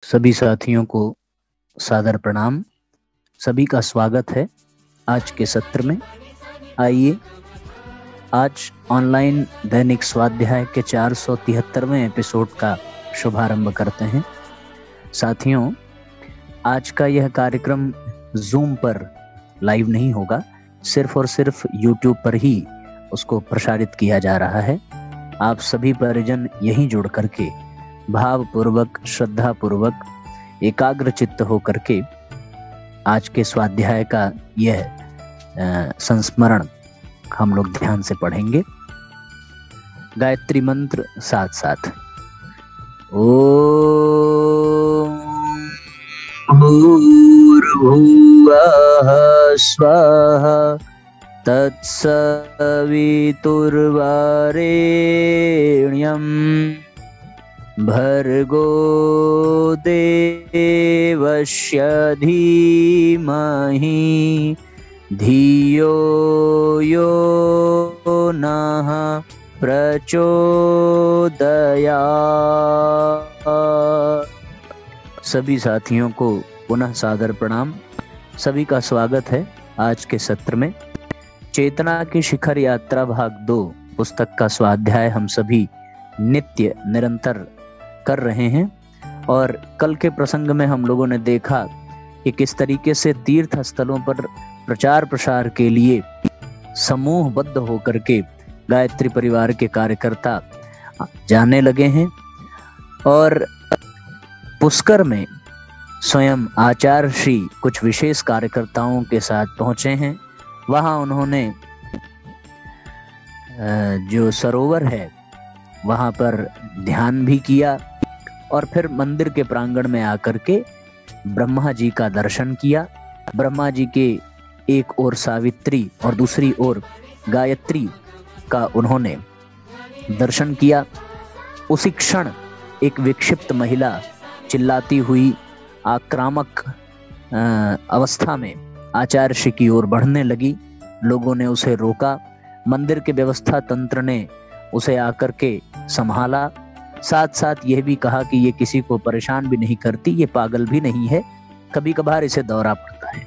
सभी साथियों को सादर प्रणाम। सभी का स्वागत है आज के सत्र में। आइए आज ऑनलाइन दैनिक स्वाध्याय के 473वें एपिसोड का शुभारंभ करते हैं। साथियों, आज का यह कार्यक्रम जूम पर लाइव नहीं होगा, सिर्फ और सिर्फ यूट्यूब पर ही उसको प्रसारित किया जा रहा है। आप सभी परिजन यहीं जुड़ करके भावपूर्वक, श्रद्धापूर्वक, एकाग्र चित्त होकर के आज के स्वाध्याय का यह संस्मरण हम लोग ध्यान से पढ़ेंगे। गायत्री मंत्र साथ साथ। ओम भूर्भुवः स्वः तत्सवितुर्वरेण्यं भर्गो देवस्य धीमहि धियो यो नः प्रचोदयात्। सभी साथियों को पुनः सादर प्रणाम। सभी का स्वागत है आज के सत्र में। चेतना की शिखर यात्रा भाग 2 पुस्तक का स्वाध्याय हम सभी नित्य निरंतर कर रहे हैं। और कल के प्रसंग में हम लोगों ने देखा कि किस तरीके से तीर्थ स्थलों पर प्रचार प्रसार के लिए समूहबद्ध होकर के गायत्री परिवार के कार्यकर्ता जाने लगे हैं। और पुष्कर में स्वयं आचार्य श्री कुछ विशेष कार्यकर्ताओं के साथ पहुंचे हैं। वहां उन्होंने जो सरोवर है वहां पर ध्यान भी किया और फिर मंदिर के प्रांगण में आकर के ब्रह्मा जी का दर्शन किया। ब्रह्मा जी के एक ओर सावित्री और दूसरी ओर गायत्री का उन्होंने दर्शन किया। उसी क्षण एक विक्षिप्त महिला चिल्लाती हुई आक्रामक अवस्था में आचार्य श्री की ओर बढ़ने लगी। लोगों ने उसे रोका। मंदिर के व्यवस्था तंत्र ने उसे आकर के संभाला। साथ साथ यह भी कहा कि ये किसी को परेशान भी नहीं करती, ये पागल भी नहीं है, कभी कभार इसे दौरा पड़ता है।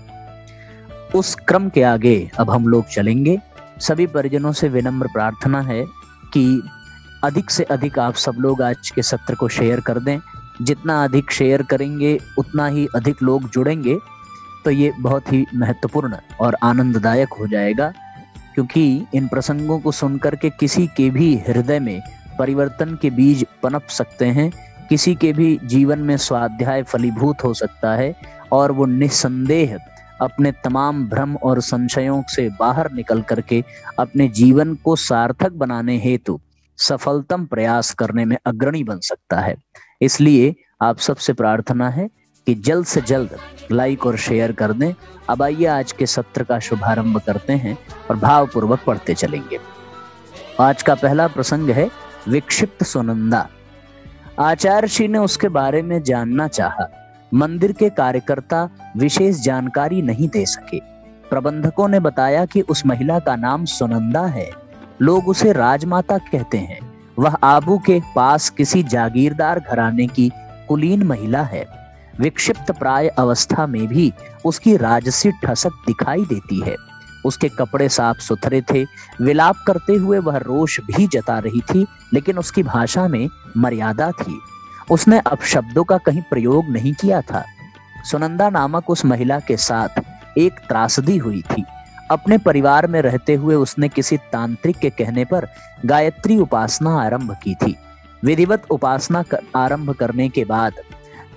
उस क्रम के आगे अब हम लोग चलेंगे। सभी परिजनों से विनम्र प्रार्थना है कि अधिक से अधिक आप सब लोग आज के सत्र को शेयर कर दें। जितना अधिक शेयर करेंगे उतना ही अधिक लोग जुड़ेंगे, तो ये बहुत ही महत्वपूर्ण और आनंददायक हो जाएगा। क्योंकि इन प्रसंगों को सुनकर के किसी के भी हृदय में परिवर्तन के बीज पनप सकते हैं, किसी के भी जीवन में स्वाध्याय फलीभूत हो सकता है और वो निस्संदेह अपने तमाम भ्रम और संशयों से बाहर निकल करके अपने जीवन को सार्थक बनाने हेतु सफलतम प्रयास करने में अग्रणी बन सकता है। इसलिए आप सबसे प्रार्थना है कि जल्द से जल्द लाइक और शेयर कर दें। अब आइए आज के सत्र का शुभारंभ करते हैं और भावपूर्वक पढ़ते चलेंगे। आज का पहला प्रसंग है विक्षिप्त सुनंदा। आचार्य श्री ने उसके बारे में जानना चाहा। मंदिर के कार्यकर्ता विशेष जानकारी नहीं दे सके। प्रबंधकों ने बताया कि उस महिला का नाम सुनंदा है। लोग उसे राजमाता कहते हैं। वह आबू के पास किसी जागीरदार घराने की कुलीन महिला है। विक्षिप्त प्राय अवस्था में भी उसकी राजसी ठसक दिखाई देती है। उसके कपड़े साफ सुथरे थे। विलाप करते हुए वह रोष भी जता रही थी, लेकिन उसकी भाषा में मर्यादा थी। उसने अपशब्दों का कहीं प्रयोग नहीं किया था। सुनंदा नामक उस महिला के साथ एक त्रासदी हुई थी। अपने परिवार में रहते हुए उसने किसी तांत्रिक के कहने पर गायत्री उपासना आरंभ की थी। विधिवत उपासना आरंभ करने के बाद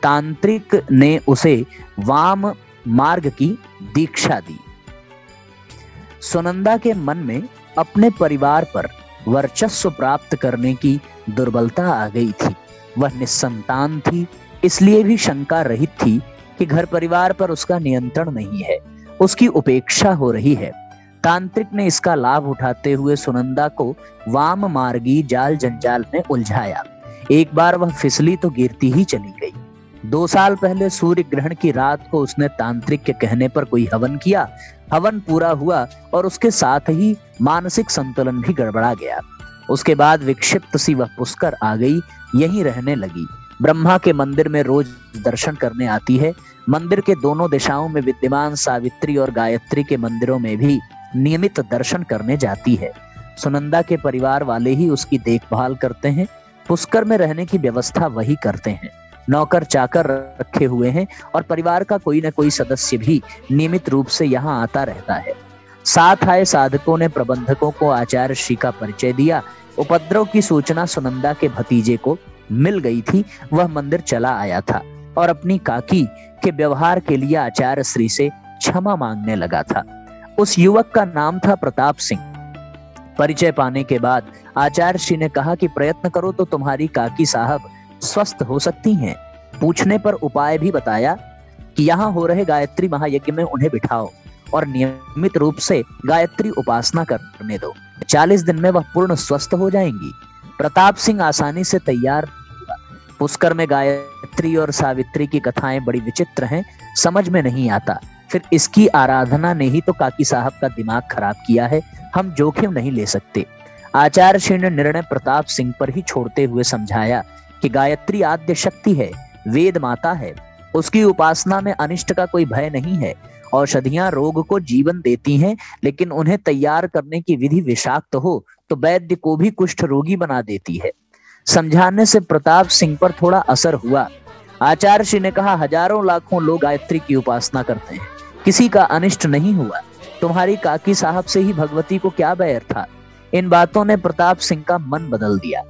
तांत्रिक ने उसे वाम मार्ग की दीक्षा दी। सुनंदा के मन में अपने परिवार पर वर्चस्व प्राप्त करने की दुर्बलता आ गई थी। वह निस्संतान थी, इसलिए भी शंका रहित थी कि घर परिवार पर उसका नियंत्रण नहीं है, उसकी उपेक्षा हो रही है। तांत्रिक ने इसका लाभ उठाते हुए सुनंदा को वाम मार्गी जाल जंजाल में उलझाया। एक बार वह फिसली तो गिरती ही चली गई। 2 साल पहले सूर्य ग्रहण की रात को उसने तांत्रिक के कहने पर कोई हवन किया। हवन पूरा हुआ और उसके साथ ही मानसिक संतुलन भी गड़बड़ा गया। उसके बाद विक्षिप्त सी वह पुष्कर आ गई, यहीं रहने लगी। ब्रह्मा के मंदिर में रोज दर्शन करने आती है। मंदिर के दोनों दिशाओं में विद्यमान सावित्री और गायत्री के मंदिरों में भी नियमित दर्शन करने जाती है। सुनंदा के परिवार वाले ही उसकी देखभाल करते हैं। पुष्कर में रहने की व्यवस्था वही करते हैं। नौकर चाकर रखे हुए हैं और परिवार का कोई न कोई सदस्य भी नियमित रूप से यहाँ आता रहता है। साथ आए साधकों ने प्रबंधकों को आचार्य श्री का परिचय दिया। उपद्रव की सूचना सुनंदा के भतीजे को मिल गई थी। वह मंदिर चला आया था और अपनी काकी के व्यवहार के लिए आचार्य श्री से क्षमा मांगने लगा था। उस युवक का नाम था प्रताप सिंह। परिचय पाने के बाद आचार्य श्री ने कहा कि प्रयत्न करो तो तुम्हारी काकी साहब स्वस्थ हो सकती हैं। पूछने पर उपाय भी बताया कि यहाँ हो रहे गायत्री महायज्ञ में उन्हें बिठाओ और नियमित रूप से गायत्री उपासना करने दो। 40 दिन में वह पूर्ण स्वस्थ हो जाएंगी। प्रताप सिंह आसानी से तैयार हुआ। पुष्कर में गायत्री और सावित्री की कथाएं बड़ी विचित्र हैं, समझ में नहीं आता। फिर इसकी आराधना ने ही तो काकी साहब का दिमाग खराब किया है। हम जोखिम नहीं ले सकते। आचार्य श्री ने निर्णय प्रताप सिंह पर ही छोड़ते हुए समझाया कि गायत्री आद्य शक्ति है, वेद माता है। उसकी उपासना में अनिष्ट का कोई भय नहीं है। औषधियां रोग को जीवन देती हैं, लेकिन उन्हें तैयार करने की विधि विषाक्त हो तो वैद्य को भी कुष्ठ रोगी बना देती है। समझाने से प्रताप सिंह पर थोड़ा असर हुआ। आचार्य श्री ने कहा, हजारों लाखों लोग गायत्री की उपासना करते हैं, किसी का अनिष्ट नहीं हुआ। तुम्हारी काकी साहब से ही भगवती को क्या बैर था। इन बातों ने प्रताप सिंह का मन बदल दिया।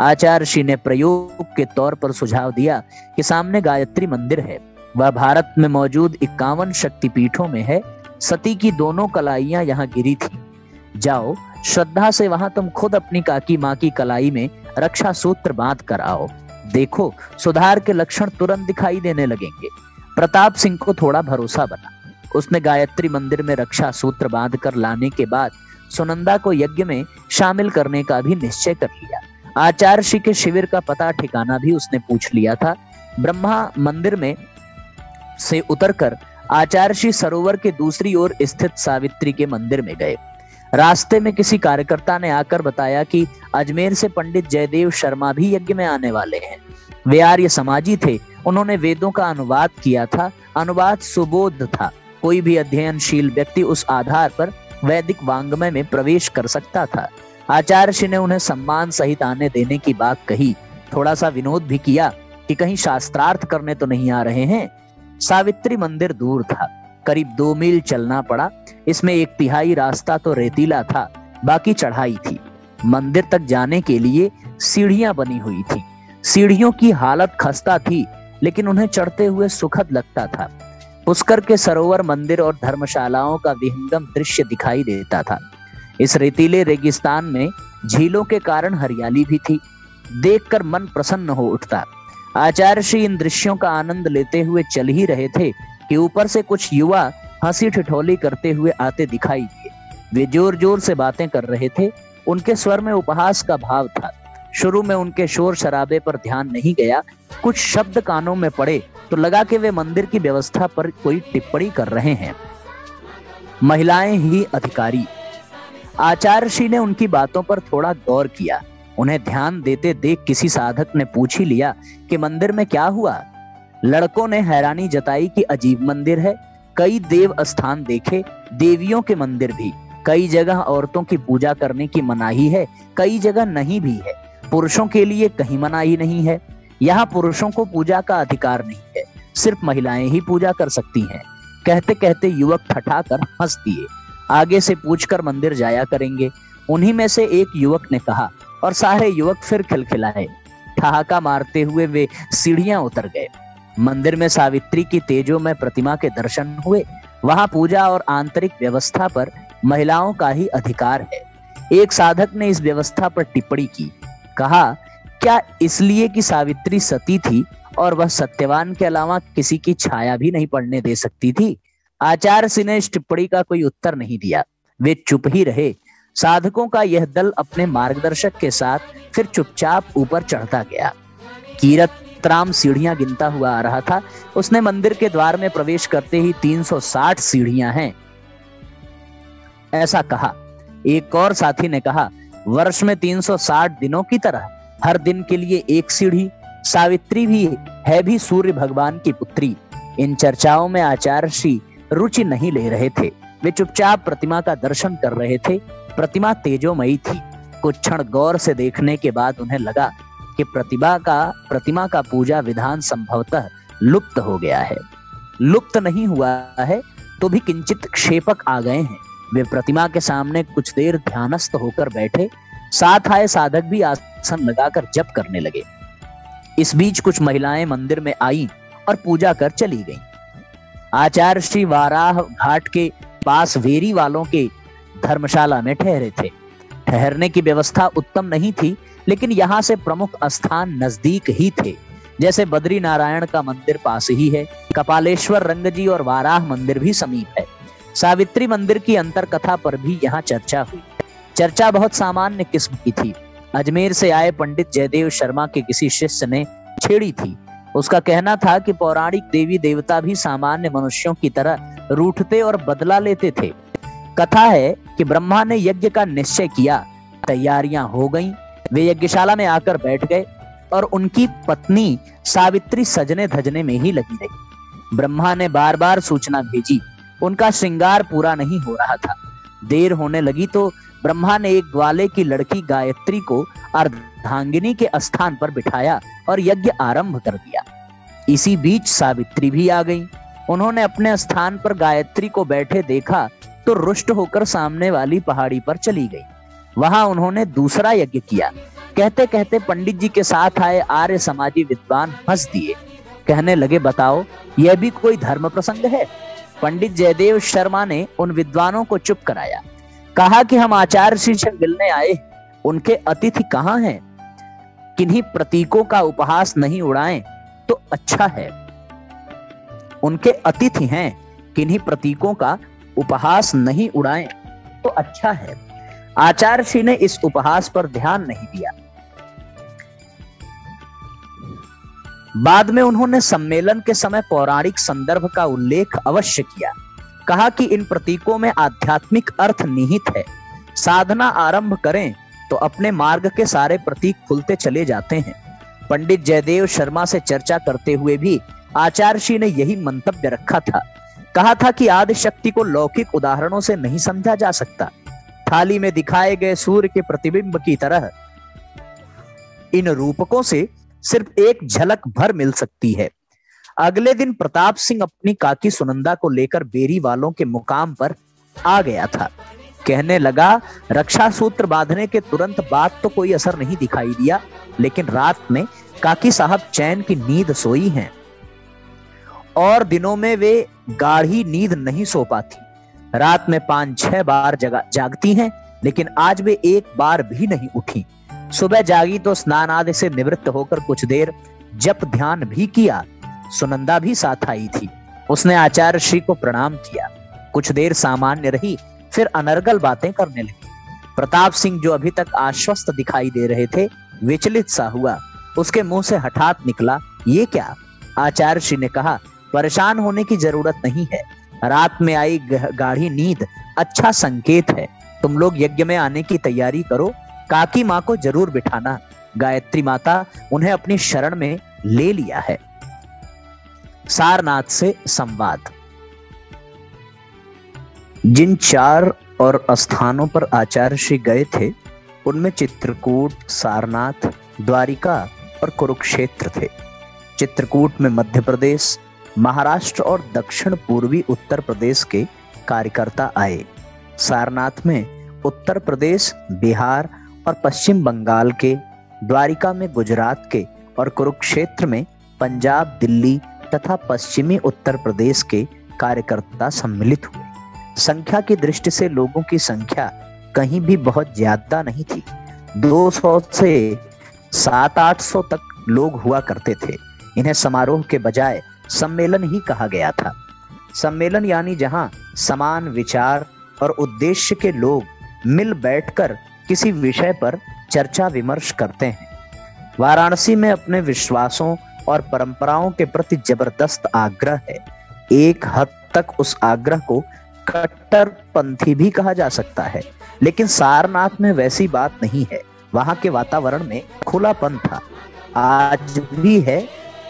आचार्य श्री ने प्रयोग के तौर पर सुझाव दिया कि सामने गायत्री मंदिर है। वह भारत में मौजूद 51 शक्तिपीठों में है। सती की दोनों कलाइयां यहाँ गिरी थी। जाओ श्रद्धा से वहां तुम खुद अपनी काकी माँ की कलाई में रक्षा सूत्र बांध कर आओ। देखो सुधार के लक्षण तुरंत दिखाई देने लगेंगे। प्रताप सिंह को थोड़ा भरोसा बना। उसने गायत्री मंदिर में रक्षा सूत्र बांध कर लाने के बाद सुनंदा को यज्ञ में शामिल करने का भी निश्चय कर लिया। आचार्य श्री के शिविर का पता ठिकाना भी उसने पूछ लिया था। ब्रह्मा मंदिर में से उतरकर आचार्य श्री सरोवर के दूसरी ओर स्थित सावित्री के मंदिर में गए। रास्ते में किसी कार्यकर्ता ने आकर बताया कि अजमेर से पंडित जयदेव शर्मा भी यज्ञ में आने वाले हैं। वे आर्य समाजी थे। उन्होंने वेदों का अनुवाद किया था। अनुवाद सुबोध था। कोई भी अध्ययनशील व्यक्ति उस आधार पर वैदिक वांग्मय में प्रवेश कर सकता था। आचार्य श्री ने उन्हें सम्मान सहित आने देने की बात कही। थोड़ा सा विनोद भी किया कि कहीं शास्त्रार्थ करने तो नहीं आ रहे हैं। सावित्री मंदिर दूर था, करीब 2 मील चलना पड़ा। इसमें 1/3 रास्ता तो रेतीला था, बाकी चढ़ाई थी। मंदिर तक जाने के लिए सीढ़ियां बनी हुई थी। सीढ़ियों की हालत खस्ता थी, लेकिन उन्हें चढ़ते हुए सुखद लगता था। पुष्कर के सरोवर, मंदिर और धर्मशालाओं का विहंगम दृश्य दिखाई देता था। इस रेतीले रेगिस्तान में झीलों के कारण हरियाली भी थी। देखकर मन प्रसन्न हो उठता। आचार्य श्री इन दृश्यों का आनंद लेते हुए चल ही रहे थे कि ऊपर से कुछ युवा हंसी ठिठोली करते हुए आते दिखाई दिए। वे जोर जोर से बातें कर रहे थे। उनके स्वर में उपहास का भाव था। शुरू में उनके शोर शराबे पर ध्यान नहीं गया। कुछ शब्द कानों में पड़े तो लगा कि वे मंदिर की व्यवस्था पर कोई टिप्पणी कर रहे हैं। महिलाएं ही अधिकारी। आचार्य श्री ने उनकी बातों पर थोड़ा गौर किया। उन्हें ध्यान देते देख किसी साधक ने पूछ ही लिया कि मंदिर में क्या हुआ। लड़कों ने हैरानी जताई कि अजीब मंदिर है। कई देव स्थान देखे, देवियों के मंदिर भी। कई जगह औरतों की पूजा करने की मनाही है, कई जगह नहीं भी है। पुरुषों के लिए कहीं मनाही नहीं है। यहाँ पुरुषों को पूजा का अधिकार नहीं है, सिर्फ महिलाएं ही पूजा कर सकती हैं। कहते कहते युवक ठठाकर हंस दिए। आगे से पूछकर मंदिर जाया करेंगे, उन्हीं में से एक युवक ने कहा, और सारे युवक फिर खिलखिलाए। ठहाका मारते हुए वे सीढ़ियां उतर गए। मंदिर में सावित्री की तेजोमय प्रतिमा के दर्शन हुए। वहां पूजा और आंतरिक व्यवस्था पर महिलाओं का ही अधिकार है। एक साधक ने इस व्यवस्था पर टिप्पणी की। कहा, क्या इसलिए कि सावित्री सती थी और वह सत्यवान के अलावा किसी की छाया भी नहीं पड़ने दे सकती थी? आचार्य सिंह ने इस टिप्पणी का कोई उत्तर नहीं दिया। वे चुप ही रहे। साधकों का यह दल अपने मार्गदर्शक के साथ फिर चुपचाप ऊपर चढ़ता गया। कीरतराम सीढ़ियां गिनता हुआ आ रहा था। उसने मंदिर के द्वार में प्रवेश करते ही 360 सीढ़ियां हैं ऐसा कहा। एक और साथी ने कहा, वर्ष में 360 दिनों की तरह हर दिन के लिए एक सीढ़ी। सावित्री भी सूर्य भगवान की पुत्री। इन चर्चाओं में आचार्य श्री रुचि नहीं ले रहे थे। वे चुपचाप प्रतिमा का दर्शन कर रहे थे। प्रतिमा तेजोमयी थी। कुछ क्षण गौर से देखने के बाद उन्हें लगा कि प्रतिमा का पूजा विधान संभवतः लुप्त हो गया है। लुप्त नहीं हुआ है तो भी किंचित क्षेपक आ गए हैं। वे प्रतिमा के सामने कुछ देर ध्यानस्थ होकर बैठे। साथ आए साधक भी आसन लगाकर जप करने लगे। इस बीच कुछ महिलाएं मंदिर में आई और पूजा कर चली गईं। आचार्य श्री वाराह घाट के पास वेरी वालों के धर्मशाला में ठहरे थे। ठहरने की व्यवस्था उत्तम नहीं थी, लेकिन यहाँ से प्रमुख स्थान नजदीक ही थे। जैसे बद्री नारायण का मंदिर पास ही है, कपालेश्वर रंगजी और वाराह मंदिर भी समीप है। सावित्री मंदिर की अंतर कथा पर भी यहाँ चर्चा हुई। चर्चा बहुत सामान्य किस्म की थी। अजमेर से आए पंडित जयदेव शर्मा के किसी शिष्य ने छेड़ी थी। उसका कहना था कि पौराणिक देवी देवता भी सामान्य मनुष्यों की तरह रूठते और बदला लेते थे। कथा है कि ब्रह्मा ने यज्ञ का निश्चय किया, तैयारियां हो गईं, वे यज्ञशाला में आकर बैठ गए और उनकी पत्नी सावित्री सजने धजने में ही लगी रही। ब्रह्मा ने बार बार सूचना भेजी, उनका श्रृंगार पूरा नहीं हो रहा था। देर होने लगी तो ब्रह्मा ने एक ग्वाले की लड़की गायत्री को अर्धांगिनी के स्थान पर बिठाया और यज्ञ आरंभ कर दिया। इसी बीच सावित्री भी आ गई। उन्होंने अपने स्थान पर गायत्री को बैठे देखा तो रुष्ट होकर सामने वाली पहाड़ी पर चली गई। वहां उन्होंने दूसरा यज्ञ किया। कहते कहते पंडित जी के साथ आए आर्य समाजी विद्वान हंस दिए। कहने लगे, बताओ यह भी कोई धर्म प्रसंग है? पंडित जयदेव शर्मा ने उन विद्वानों को चुप कराया। कहा कि हम आचार्य श्री से मिलने आए, उनके अतिथि कहाँ हैं? किन्हीं प्रतीकों का उपहास नहीं उड़ाएं तो अच्छा है। उनके अतिथि हैं, किन्हीं प्रतीकों का उपहास नहीं उड़ाएं तो अच्छा है। आचार्य श्री ने इस उपहास पर ध्यान नहीं दिया। बाद में उन्होंने सम्मेलन के समय पौराणिक संदर्भ का उल्लेख अवश्य किया। कहा कि इन प्रतीकों में आध्यात्मिक अर्थ निहित है। साधना आरंभ करें तो अपने मार्ग के सारे प्रतीक खुलते चले जाते हैं। पंडित जयदेव शर्मा से चर्चा करते हुए भी आचार्य श्री ने यही मंतव्य रखा था। कहा था कि आदि शक्ति को लौकिक उदाहरणों से नहीं समझा जा सकता। थाली में दिखाए गए सूर्य के प्रतिबिंब की तरह इन रूपकों से सिर्फ एक झलक भर मिल सकती है। अगले दिन प्रताप सिंह अपनी काकी सुनंदा को लेकर बेरी वालों के मुकाम पर आ गया था। कहने लगा, रक्षा सूत्र बांधने के तुरंत बाद तो कोई असर नहीं दिखाई दिया, लेकिन रात में काकी साहब चैन की नींद सोई हैं और दिनों में वे गाढ़ी नींद नहीं सो पाती। रात में 5-6 बार जागती हैं, लेकिन आज वे एक बार भी नहीं उठी। सुबह जागी तो स्नान आदि से निवृत्त होकर कुछ देर जप ध्यान भी किया। सुनंदा भी साथ आई थी। उसने आचार्य श्री को प्रणाम किया। कुछ देर सामान्य रही, फिर अनर्गल बातें करने लगी। प्रताप सिंह, जो अभी तक आश्वस्त दिखाई दे रहे थे, विचलित सा हुआ। उसके मुंह से हठात निकला, ये क्या? आचार्य श्री ने कहा, परेशान होने की जरूरत नहीं है। रात में आई गाढ़ी नींद अच्छा संकेत है। तुम लोग यज्ञ में आने की तैयारी करो। काकी माँ को जरूर बिठाना। गायत्री माता उन्हें अपनी शरण में ले लिया है। सारनाथ से संवाद। जिन 4 और स्थानों पर आचार्य श्री गए थे, उनमें चित्रकूट, सारनाथ, द्वारिका और कुरुक्षेत्र थे। चित्रकूट में मध्य प्रदेश, महाराष्ट्र और दक्षिण पूर्वी उत्तर प्रदेश के कार्यकर्ता आए। सारनाथ में उत्तर प्रदेश, बिहार और पश्चिम बंगाल के, द्वारिका में गुजरात के और कुरुक्षेत्र में पंजाब, दिल्ली तथा पश्चिमी उत्तर प्रदेश के कार्यकर्ता सम्मिलित हुए। संख्या की दृष्टि से लोगों की संख्या कहीं भी बहुत ज्यादा नहीं थी। 200 से 700-800 तक लोग हुआ करते थे। इन्हें समारोह के बजाय सम्मेलन ही कहा गया था। सम्मेलन यानी जहां समान विचार और उद्देश्य के लोग मिल बैठकर किसी विषय पर चर्चा विमर्श करते हैं। वाराणसी में अपने विश्वासों और परंपराओं के प्रति जबरदस्त आग्रह है। एक हद तक उस आग्रह को कट्टरपंथी भी कहा जा सकता है, लेकिन सारनाथ में वैसी बात नहीं है। वहां के वातावरण में खुलापन था। आज भी है।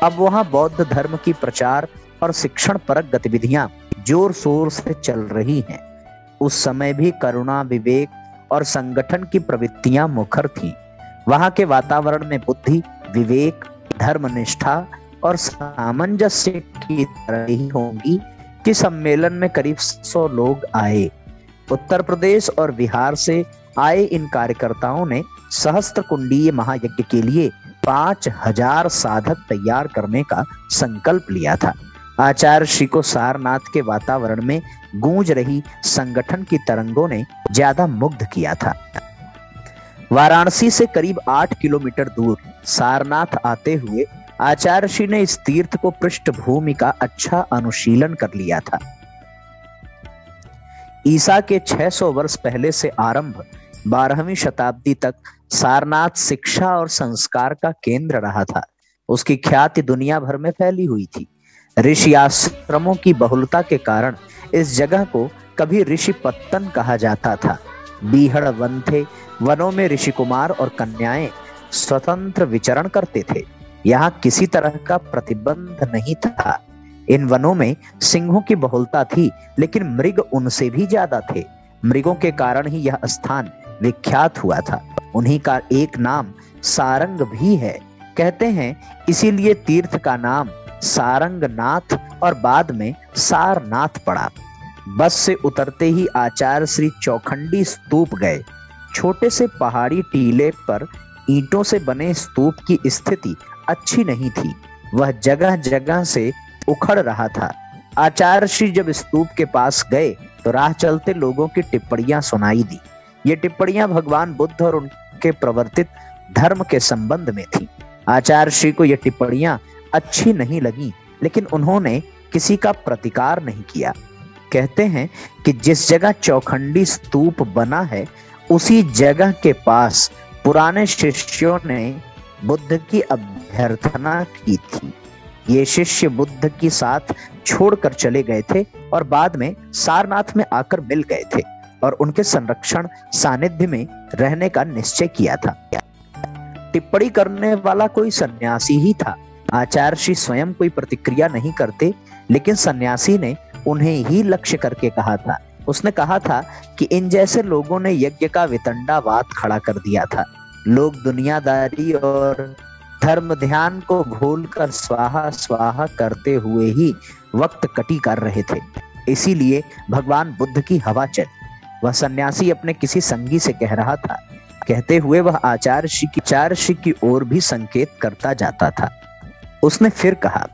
अब वहां बौद्ध धर्म की प्रचार और शिक्षण परक गतिविधियां जोर शोर से चल रही हैं। उस समय भी करुणा, विवेक और संगठन की प्रवृत्तियां मुखर थीं। वहां के वातावरण में बुद्धि, विवेक, धर्मनिष्ठा और सामंजस्य की तरह ही होंगी कि सम्मेलन में करीब 100 लोग आए। उत्तर प्रदेश और बिहार से आए इन कार्यकर्ताओं ने सहस्त्र कुंडीय महायज्ञ के लिए 5000 साधक तैयार करने का संकल्प लिया था। आचार्य श्री को सारनाथ के वातावरण में गूंज रही संगठन की तरंगों ने ज्यादा मुग्ध किया था। वाराणसी से करीब 8 किलोमीटर दूर सारनाथ आते हुए आचार्य श्री ने इस तीर्थ को पृष्ठभूमि का अच्छा अनुशीलन कर लिया था। ईसा के 600 वर्ष पहले से आरंभ 12वीं शताब्दी तक सारनाथ शिक्षा और संस्कार का केंद्र रहा था। उसकी ख्याति दुनिया भर में फैली हुई थी। ऋषि आश्रमों की बहुलता के कारण इस जगह को कभी ऋषि पत्तन कहा जाता था। बीहड़ वन थे। वनों में ऋषि कुमार और कन्याएं स्वतंत्र विचरण करते थे। यहाँ किसी तरह का प्रतिबंध नहीं था। इन वनों में सिंहों की बहुलता थी, लेकिन मृग उनसे भी ज्यादा थे। मृगों के कारण ही यह स्थान विख्यात हुआ था। उन्हीं का एक नाम सारंग भी है। कहते हैं इसीलिए तीर्थ का नाम सारंगनाथ और बाद में सारनाथ पड़ा। बस से उतरते ही आचार्य श्री चौखंडी स्तूप गए। छोटे से पहाड़ी टीले पर ईंटों से बने स्तूप की स्थिति अच्छी नहीं थी। वह जगह जगह से उखड़ रहा था। आचार्य श्री जब स्तूप के पास गए तो राह चलते लोगों की टिप्पणियां सुनाई दी। ये टिप्पणियां भगवान बुद्ध और उनके प्रवर्तित धर्म के संबंध में थी। आचार्य श्री को ये टिप्पणियां अच्छी नहीं लगी, लेकिन उन्होंने किसी का प्रतिकार नहीं किया। कहते हैं कि जिस जगह चौखंडी स्तूप बना है उसी जगह के पास पुराने शिष्यों ने बुद्ध की अभ्यर्थना की थी। ये शिष्य बुद्ध की साथ छोड़कर चले गए थे और बाद में सारनाथ में आकर मिल गए थे और उनके संरक्षण सानिध्य में रहने का निश्चय किया था। टिप्पणी करने वाला कोई सन्यासी ही था। आचार्य श्री स्वयं कोई प्रतिक्रिया नहीं करते, लेकिन सन्यासी ने उन्हें ही लक्ष्य करके कहा था। उसने कहा था कि इन जैसे लोगों ने यज्ञ का वितंडावाद खड़ा कर दिया था। लोग दुनियादारी और धर्म ध्यान को भूलकर स्वाहा स्वाहा करते हुए ही वक्त कटी कर रहे थे। इसीलिए भगवान बुद्ध की हवा चली। वह सन्यासी अपने किसी संगी से कह रहा था। कहते हुए वह आचार्य श्री की ओर भी संकेत करता जाता था। उसने फिर कहा,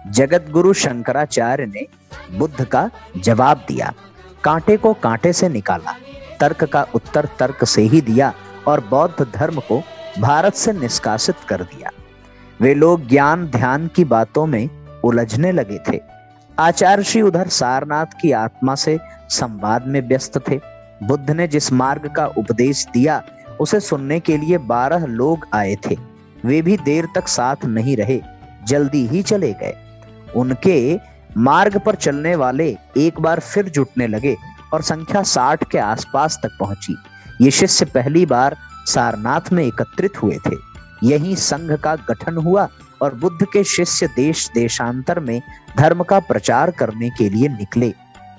जगत गुरु शंकराचार्य ने बुद्ध का जवाब दिया, कांटे को कांटे से निकाला, तर्क का उत्तर तर्क से ही दिया और बौद्ध धर्म को भारत से निष्कासित कर दिया। वे लोग ज्ञान ध्यान की बातों में उलझने लगे थे। आचार्य श्री उधर सारनाथ की आत्मा से संवाद में व्यस्त थे। बुद्ध ने जिस मार्ग का उपदेश दिया उसे सुनने के लिए 12 लोग आए थे। वे भी देर तक साथ नहीं रहे, जल्दी ही चले गए। उनके मार्ग पर चलने वाले एक बार फिर जुटने लगे और संख्या 60 के आसपास तक पहुंची। ये शिष्य पहली बार सारनाथ में एकत्रित हुए थे। यही संघ का गठन हुआ और बुद्ध के शिष्य देश देशांतर में धर्म का प्रचार करने के लिए निकले।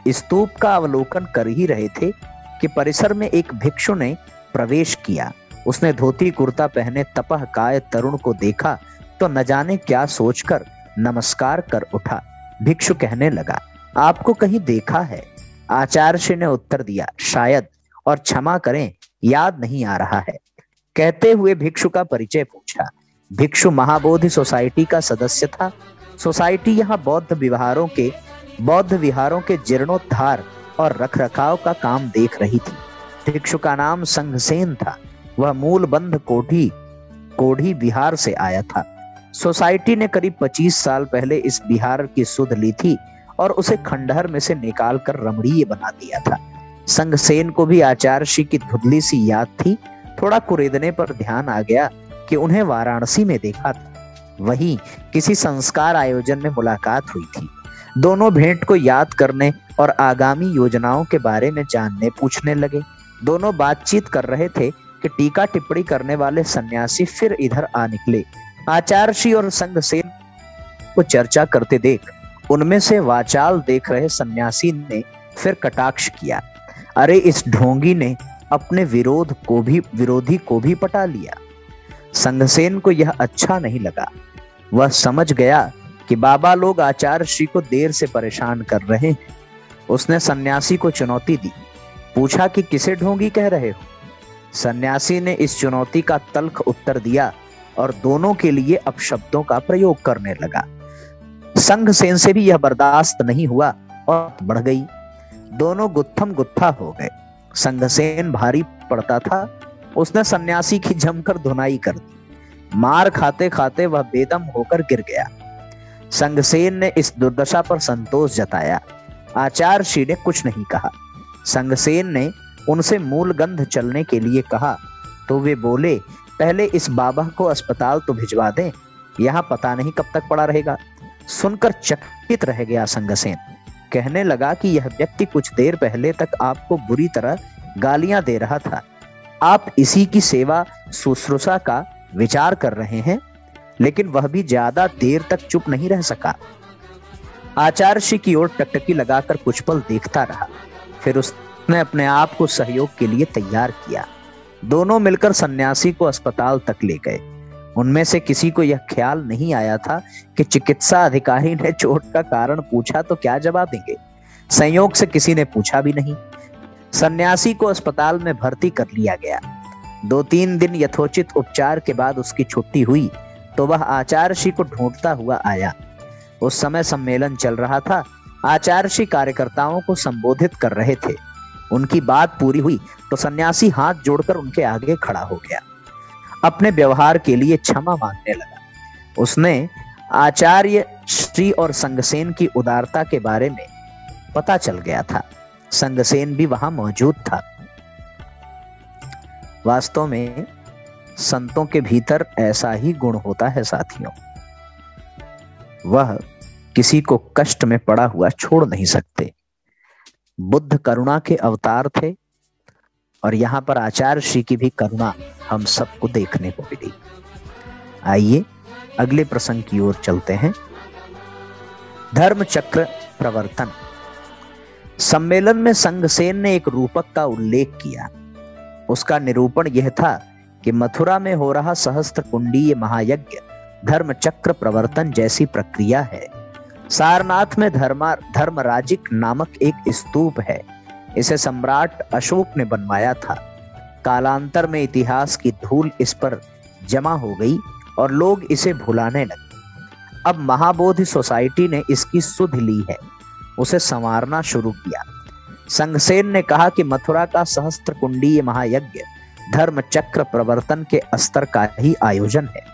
स्तूप का अवलोकन कर ही रहे थे कि परिसर में एक भिक्षु ने प्रवेश किया। उसने धोती कुर्ता पहने तपह काय तरुण को देखा तो न जाने क्या सोचकर नमस्कार कर उठा। भिक्षु कहने लगा, आपको कहीं देखा है? आचार्य श्री ने उत्तर दिया, शायद, और क्षमा करें, याद नहीं आ रहा है। कहते हुए भिक्षु का परिचय पूछा। भिक्षु महाबोधि सोसाइटी का सदस्य था। सोसाइटी यहाँ बौद्ध विहारों के जीर्णोद्धार और रखरखाव का काम देख रही थी। भिक्षु का नाम संघसेन था। वह मूल बंध कोढ़ी बिहार से आया था। सोसाइटी ने करीब 25 साल पहले इस बिहार की सुध ली थी और उसे खंडहर में से निकालकर रमणीय बना दिया था। संघसेन को भी आचार्य श्री की धुंधली सी याद थी। थोड़ा कुरेदने पर ध्यान आ गया कि उन्हें वाराणसी में देखा था। वहीं किसी संस्कार आयोजन में मुलाकात हुई थी। दोनों भेंट को याद करने और आगामी योजनाओं के बारे में जानने पूछने लगे। दोनों बातचीत कर रहे थे कि टीका टिप्पणी करने वाले सन्यासी फिर इधर आ निकले। आचार्षि और संघसेन को चर्चा करते देख उनमें से वाचाल देख रहे सन्यासी ने फिर कटाक्ष किया, अरे इस ढोंगी ने अपने विरोधी को भी पटा लिया। संघसेन को यह अच्छा नहीं लगा। वह समझ गया कि बाबा लोग आचार्षि को देर से परेशान कर रहे हैं। उसने सन्यासी को चुनौती दी, पूछा कि किसे ढोंगी कह रहे हो। सन्यासी ने इस चुनौती का तल्ख उत्तर दिया और दोनों के लिए अपशब्दों का प्रयोग करने लगा। संघसेन से भी यह बर्दाश्त नहीं हुआ और बढ़ गई। दोनों गुत्थम गुत्था हो गए। संघसेन भारी पड़ता था। उसने सन्यासी की जमकर धुनाई कर दी। मार खाते खाते वह बेदम होकर गिर गया। संघसेन ने इस दुर्दशा पर संतोष जताया। आचार्षि ने कुछ नहीं कहा। संघसेन ने उनसे मूलगंध चलने के लिए कहा तो वे बोले, पहले इस बाबा को अस्पताल तो भिजवा दें, यहाँ पता नहीं कब तक पड़ा रहेगा। सुनकर चकित रह गया संघसेन। कहने लगा कि यह व्यक्ति कुछ देर पहले तक आपको बुरी तरह गालियां दे रहा था। आप इसी की सेवा शुश्रूषा का विचार कर रहे हैं, लेकिन वह भी ज्यादा देर तक चुप नहीं रह सका। आचार्य की ओर टकटकी लगाकर कुछ पल देखता रहा, फिर उसने अपने आप को सहयोग के लिए तैयार किया। दोनों मिलकर सन्यासी को अस्पताल तक ले गए। उनमें से किसी को यह ख्याल नहीं आया था कि चिकित्सा अधिकारी ने चोट का कारण पूछा तो क्या जवाब देंगे। संयोग से किसी ने पूछा भी नहीं। सन्यासी को अस्पताल में भर्ती कर लिया गया। 2-3 दिन यथोचित उपचार के बाद उसकी छुट्टी हुई तो वह आचार्य को ढूंढता हुआ आया। उस समय सम्मेलन चल रहा था। आचार्य कार्यकर्ताओं को संबोधित कर रहे थे। उनकी बात पूरी हुई तो सन्यासी हाथ जोड़कर उनके आगे खड़ा हो गया। अपने व्यवहार के लिए क्षमा मांगने लगा। उसने आचार्य श्री और संघसेन की उदारता के बारे में पता चल गया था। संघसेन भी वहां मौजूद था। वास्तव में संतों के भीतर ऐसा ही गुण होता है साथियों। वह किसी को कष्ट में पड़ा हुआ छोड़ नहीं सकते। बुद्ध करुणा के अवतार थे और यहाँ पर आचार्य श्री की भी करुणा हम सबको देखने को मिली। आइए अगले प्रसंग की ओर चलते हैं। धर्म चक्र प्रवर्तन। सम्मेलन में संघसेन ने एक रूपक का उल्लेख किया। उसका निरूपण यह था कि मथुरा में हो रहा सहस्त्र कुंडीय महायज्ञ धर्म चक्र प्रवर्तन जैसी प्रक्रिया है। सारनाथ में धर्मराजिक नामक एक स्तूप है। इसे सम्राट अशोक ने बनवाया था। कालांतर में इतिहास की धूल इस पर जमा हो गई और लोग इसे भुलाने लगे। अब महाबोधि सोसाइटी ने इसकी सुध ली है, उसे संवारना शुरू किया। संघसेन ने कहा कि मथुरा का सहस्त्र कुंडीय महायज्ञ धर्म चक्र प्रवर्तन के स्तर का ही आयोजन है।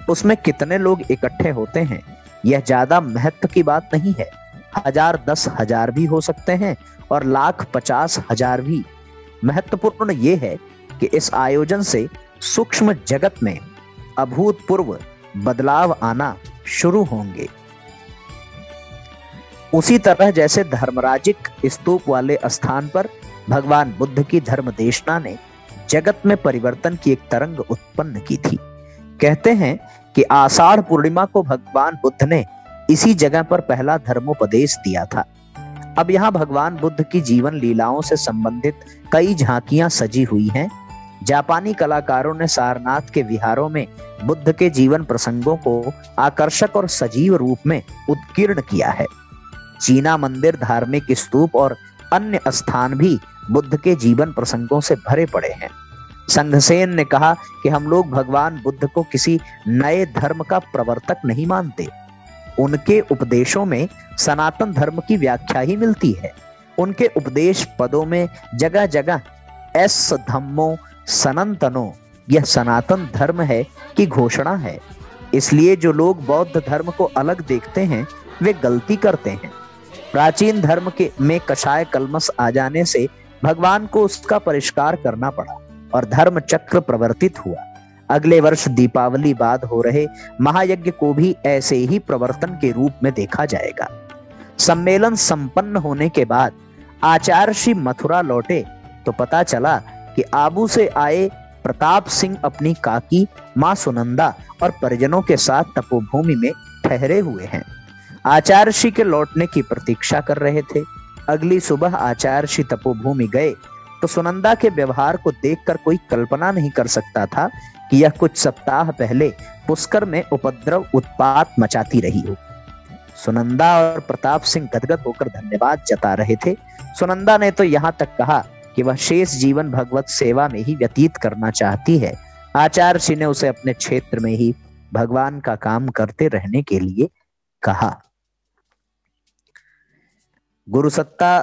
उसमें कितने लोग इकट्ठे होते हैं यह ज्यादा महत्व की बात नहीं है। 1000, 10,000 भी हो सकते हैं और 1,50,000 भी। महत्वपूर्ण यह है कि इस आयोजन से सूक्ष्म जगत में अभूतपूर्व बदलाव आना शुरू होंगे। उसी तरह जैसे धर्मराजिक स्तूप वाले स्थान पर भगवान बुद्ध की धर्मदेशना ने जगत में परिवर्तन की एक तरंग उत्पन्न की थी। कहते हैं कि आषाढ़ पूर्णिमा को भगवान बुद्ध ने इसी जगह पर पहला धर्मोपदेश दिया था। अब यहाँ भगवान बुद्ध की जीवन लीलाओं से संबंधित कई झांकियां सजी हुई हैं। जापानी कलाकारों ने सारनाथ के विहारों में बुद्ध के जीवन प्रसंगों को आकर्षक और सजीव रूप में उत्कीर्ण किया है। चीना मंदिर, धार्मिक स्तूप और अन्य स्थान भी बुद्ध के जीवन प्रसंगों से भरे पड़े हैं। संघसेन ने कहा कि हम लोग भगवान बुद्ध को किसी नए धर्म का प्रवर्तक नहीं मानते। उनके उपदेशों में सनातन धर्म की व्याख्या ही मिलती है। उनके उपदेश पदों में जगह जगह एस धम्मो सनातनो, यह सनातन धर्म है की घोषणा है। इसलिए जो लोग बौद्ध धर्म को अलग देखते हैं वे गलती करते हैं। प्राचीन धर्म में कषाय कलमस आ जाने से भगवान को उसका परिष्कार करना पड़ा और धर्म चक्र प्रवर्तित हुआ। अगले वर्ष दीपावली बाद हो रहे महायज्ञ को भी ऐसे ही प्रवर्तन के रूप में देखा जाएगा। सम्मेलन संपन्न होने के बाद आचार्य श्री मथुरा लौटे तो पता चला कि आबू से आए प्रताप सिंह अपनी काकी मां सुनंदा और परिजनों के साथ तपोभूमि में ठहरे हुए हैं। आचार्य श्री के लौटने की प्रतीक्षा कर रहे थे। अगली सुबह आचार्य श्री तपोभूमि गए तो सुनंदा के व्यवहार को देखकर कोई कल्पना नहीं कर सकता था कि यह कुछ सप्ताह पहले पुष्कर में उपद्रव उत्पात मचाती रही हो। सुनंदा और प्रताप सिंह गदगद होकर धन्यवाद जता रहे थे। सुनंदा ने तो यहाँ तक कहा कि वह शेष जीवन भगवत सेवा में ही व्यतीत करना चाहती है। आचार्य श्री ने उसे अपने क्षेत्र में ही भगवान का काम करते रहने के लिए कहा। गुरु सत्ता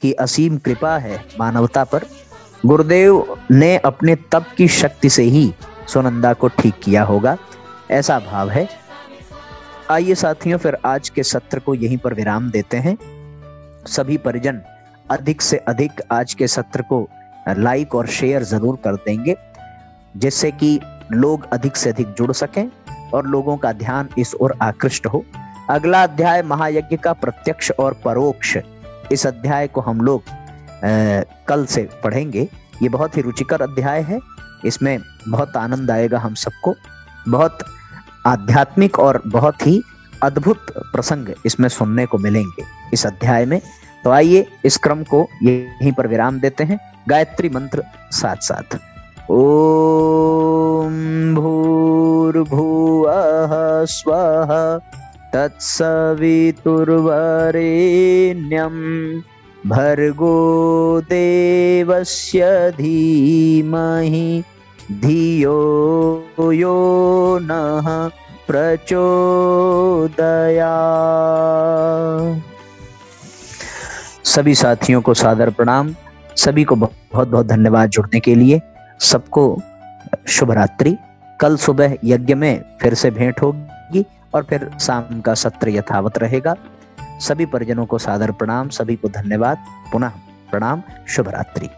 की असीम कृपा है मानवता पर। गुरुदेव ने अपने तप की शक्ति से ही सुनंदा को ठीक किया होगा, ऐसा भाव है। आइए साथियों, फिर आज के सत्र को यहीं पर विराम देते हैं। सभी परिजन अधिक से अधिक आज के सत्र को लाइक और शेयर जरूर कर देंगे, जिससे कि लोग अधिक से अधिक जुड़ सकें और लोगों का ध्यान इस ओर आकृष्ट हो। अगला अध्याय महायज्ञ का प्रत्यक्ष और परोक्ष, इस अध्याय को हम लोग कल से पढ़ेंगे। ये बहुत ही रुचिकर अध्याय है, इसमें बहुत आनंद आएगा हम सबको। बहुत आध्यात्मिक और बहुत ही अद्भुत प्रसंग इसमें सुनने को मिलेंगे इस अध्याय में। तो आइए इस क्रम को यहीं पर विराम देते हैं। गायत्री मंत्र साथ साथ। ओम भूर्भुवः स्वः तत्सवितुर्वरेण्यं भर्गो देवस्य धीमहि धियो यो नः प्रचोदयात्। सभी साथियों को सादर प्रणाम, सभी को बहुत बहुत धन्यवाद जुड़ने के लिए। सबको शुभ रात्रि। कल सुबह यज्ञ में फिर से भेंट होगी और फिर शाम का सत्र यथावत रहेगा। सभी परिजनों को सादर प्रणाम, सभी को धन्यवाद। पुनः प्रणाम, शुभ रात्रि।